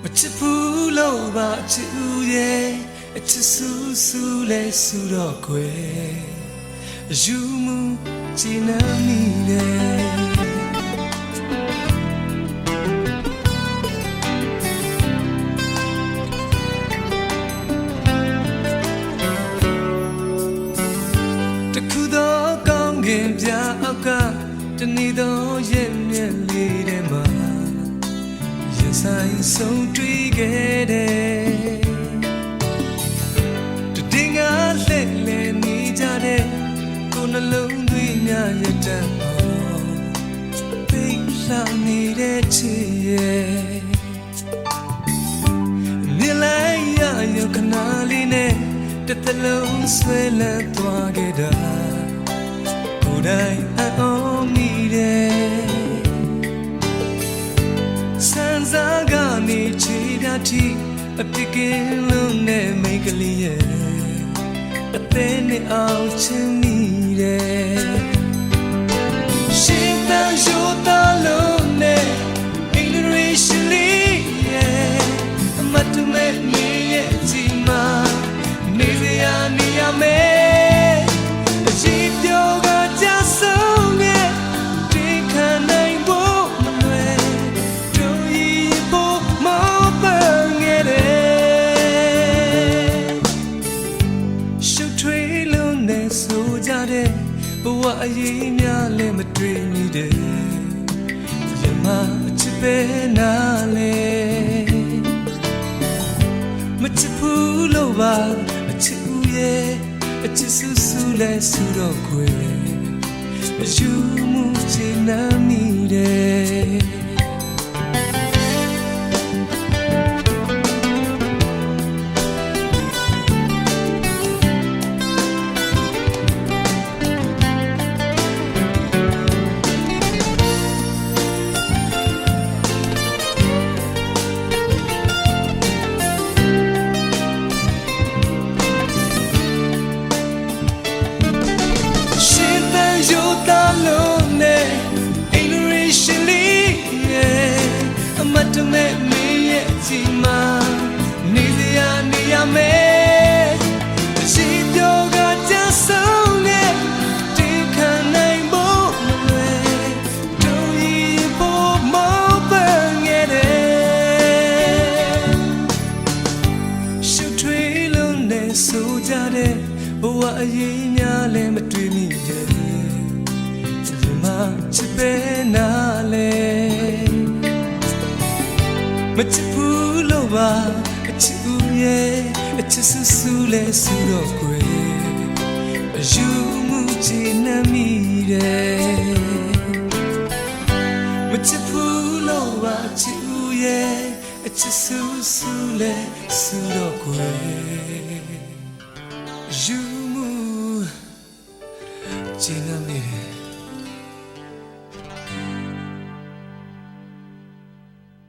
မချစ်ဘူးလို့ပါချစ်ဦးရဲ့အချစ်ဆူဆူလဲဆူတော့ခွေယူမှုချင်နေမိတယ်တခုတော့ကောင်းကင်ပြအောက်ကတနေ့တော့ရဲ့မျက်လေးထဲမှာရင်ဆိုင်ဆုံးတွေ့ခဲ့တယ်တည်ငါလှည့်လည်နေကြတဲ့ကိုယ်နှလုံးသွေးများရတဲ့ပိတ်လှနေတဲ့ချစ်ရဲ့မြင်လိုက်ရရုပ်ခဏလေးနဲ့တစ်သလုံးဆွဲလန်းသွားခဲ့တာကိုယ်တိုင်အောင်မိတယ်စံစားကနေချီပြတိအပြစ်ကင်းလုံးနဲ့မိတ်ကလေးရဲ့အသေးနဲ့အောင်ချင်မိတယ်ရှင်တန်ရိုးသားလုံးနဲ့အင်္ဂရိရှလီရဲ့အမတ်တမဲ့နေရဲ့ဒီမှာနေရနေရမယ်အကြည့်ပြောကကြဆုံးရဲ့ဒီခံနိုင်ဖို့မလွယ်တို့ရဖို့မပန်းငယ်တယ်ရှုပ်ထွေးလုံးနဲ့ဆိုကြတဲ့ဘဝအရေးများလည်းမတွေ့မိတယ်ရမအချစ်ပဲနားလေမချစ်ဘူးလို့ပါအချစ်ဦးရဲ့အချစ်ဆူဆူလဲဆူတော့ခွေယူမှုချင်နာမိတယ်ရိုးသားလုံးနဲ့အင်္ဂရိရှလီရဲ့အမတ်တမဲ့မင်းရဲ့ဒီမှာနေရနေရမယ်အရှိပြောကကြဆုံးနဲ့ဒီခံနိုင်ဖို့မလွယ်တို့ရဖို့မပန်းငယ်တယ်ရှုပ်ထွေးလုံးနဲ့ဆိုကြတဲ့ဘဝအရေးများလည်းမတွေ့မိရဲ့ချစ်ပဲနားလေမချစ်ဘူးလို့ပါအချစ်ဦးရဲ့အချစ်ဆူဆူလဲဆူတော့ခွေယူမှုချင်နေမိတယ်မချစ်ဘူးလို့ပါအချစ်ဦးရဲ့အချစ်ဆူဆူလဲဆူတော့ခွေယူမှုချင်နေမိတယ်